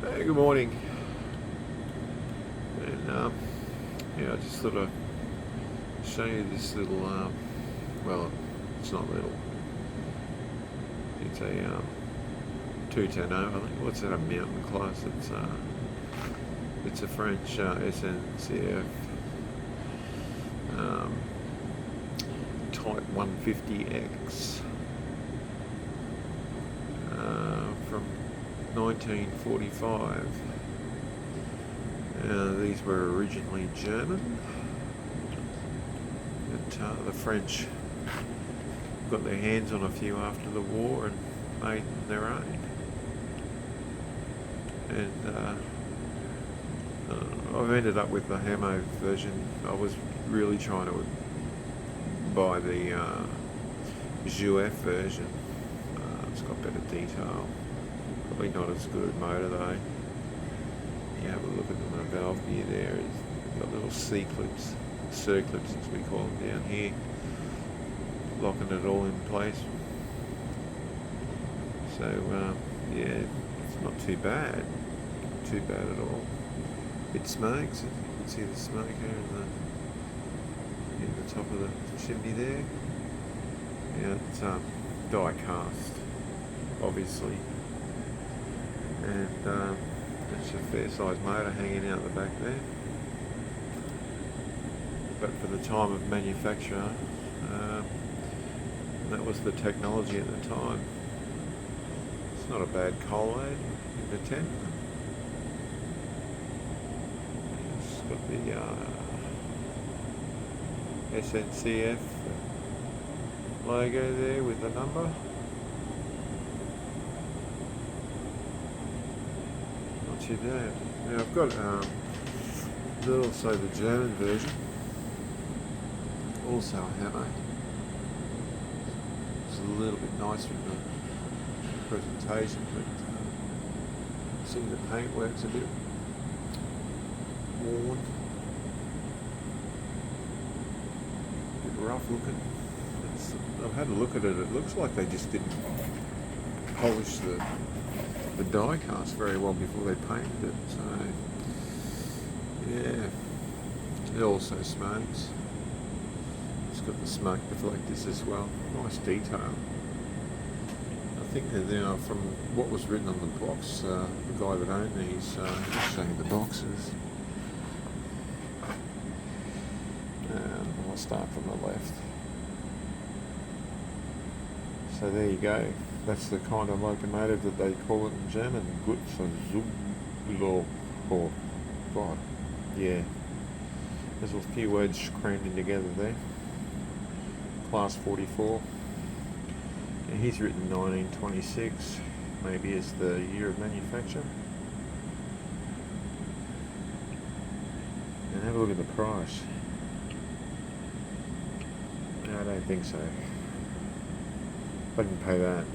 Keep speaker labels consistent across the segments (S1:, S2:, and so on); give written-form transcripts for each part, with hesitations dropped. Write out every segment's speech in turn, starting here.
S1: Hey, good morning. And yeah, I just thought I'd show you this little, well, it's not little. It's a 210 over. What's that? A mountain class? It's a French SNCF Type 150X from 1945. These were originally German, but the French got their hands on a few after the war and made their own. And I've ended up with the HAMMO version. I was really trying to buy the Jouef version. It's got better detail. Probably not as good motor though. You have a look at the valve gear there. It's got little C-clips, circlips as we call them down here, locking it all in place. So yeah, it's not too bad. Not too bad at all. It smokes. You can see the smoke here in the top of the chimney there. Yeah, it's die cast, obviously, and it's a fair sized motor hanging out the back there. But for the time of manufacture, that was the technology at the time. It's not a bad coal load in the tent. It's got the SNCF logo there with the number. Not too bad. Now I've got also the German version, also a HAMMO. It's a little bit nicer in the presentation, but seeing the paintwork's a bit worn, a bit rough looking. I've had a look at it. It looks like they just didn't polish the die cast very well before they painted it. So yeah, it also smokes. It's got the smoke deflectors as well. Nice detail. I think that from what was written on the box, the guy that owned these, I'll show you the boxes. I'll start from the left. So there you go. That's the kind of locomotive that they call it in German. Gut for or God. Yeah. There's a few words crammed in together there. Class 44. And he's written 1926, maybe as the year of manufacture. And have a look at the price. No, I don't think so. I didn't pay that.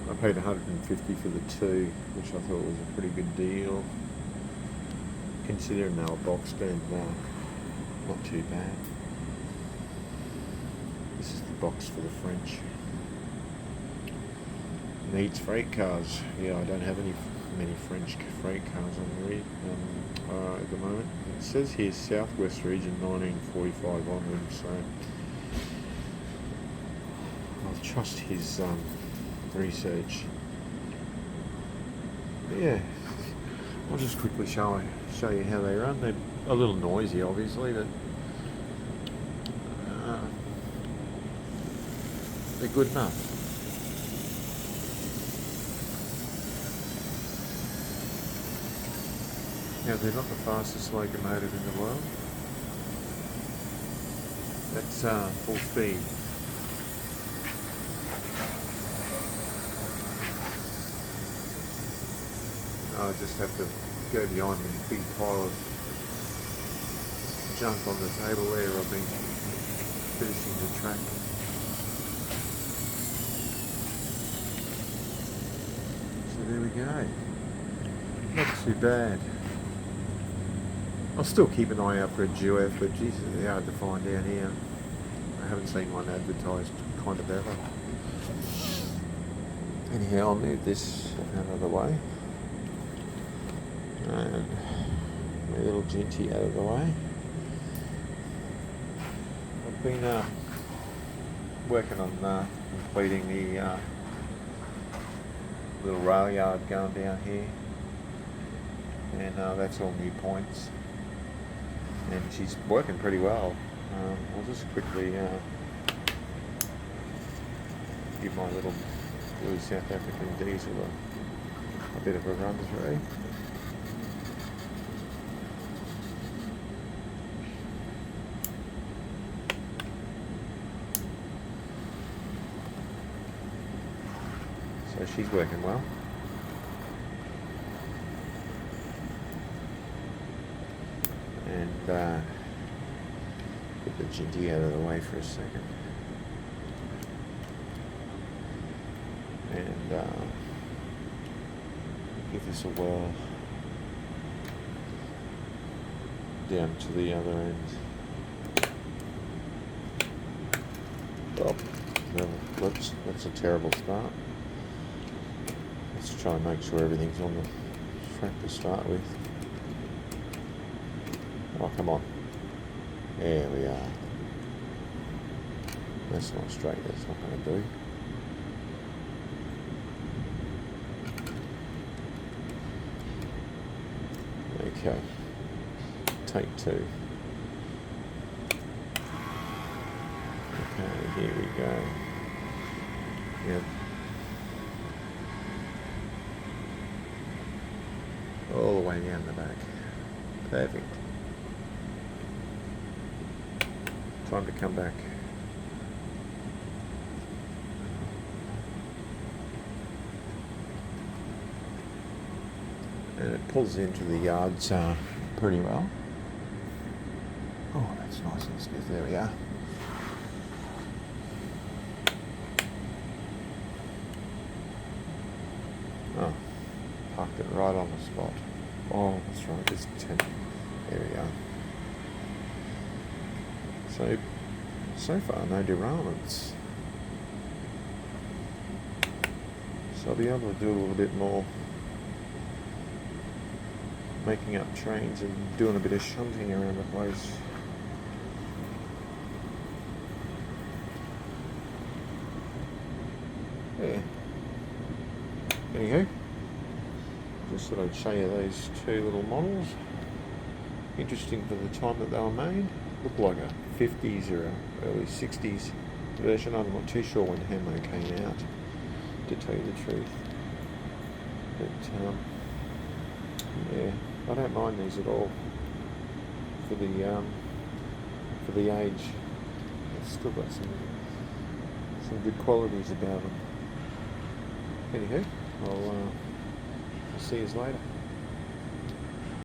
S1: I paid $150 for the two, which I thought was a pretty good deal. Considering they were boxed in, not too bad. This is the box for the French. Needs freight cars. Yeah, I don't have many French freight cars on the rig at the moment. It says here Southwest region 1945 onwards, so I'll trust his research. But yeah, I'll just quickly show you how they run. They're a little noisy, obviously, but they're good enough. Now, they're not the fastest locomotive in the world. That's full speed. I just have to go behind the big pile of junk on the table where I've been finishing the track. So there we go. Not too bad. I'll still keep an eye out for a Jouef, but Jesus, they're hard to find down here. I haven't seen one advertised kind of ever. Anyhow, I'll move this out of the way. And my little Ginty out of the way. I've been working on completing the little rail yard going down here, and that's all new points, and she's working pretty well. I'll just quickly give my little blue South African diesel a bit of a run through. So she's working well. And get the Ginty out of the way for a second. And give this a whirl down to the other end. Oh, no, whoops, that's a terrible start. Let's try and make sure everything's on the track to start with. Oh, come on. There we are. That's not straight, that's not going to do. Okay. Take two. Okay, here we go. Yep. All the way down the back. Perfect. Time to come back. And it pulls into the yards pretty well. Oh, that's nice and stiff. There we are. Oh, parked it right on the spot. Oh, that's right. Just 10. There we are. So far, no derailments. So I'll be able to do a little bit more making up trains and doing a bit of shunting around the place. Yeah. Anywho, just thought I'd show you those two little models. Interesting for the time that they were made. Look like a 50s or a early 60s version. I'm not too sure when HAMMO came out, to tell you the truth. But yeah, I don't mind these at all for the age. It's still got some good qualities about them. Anywho, I'll see you later.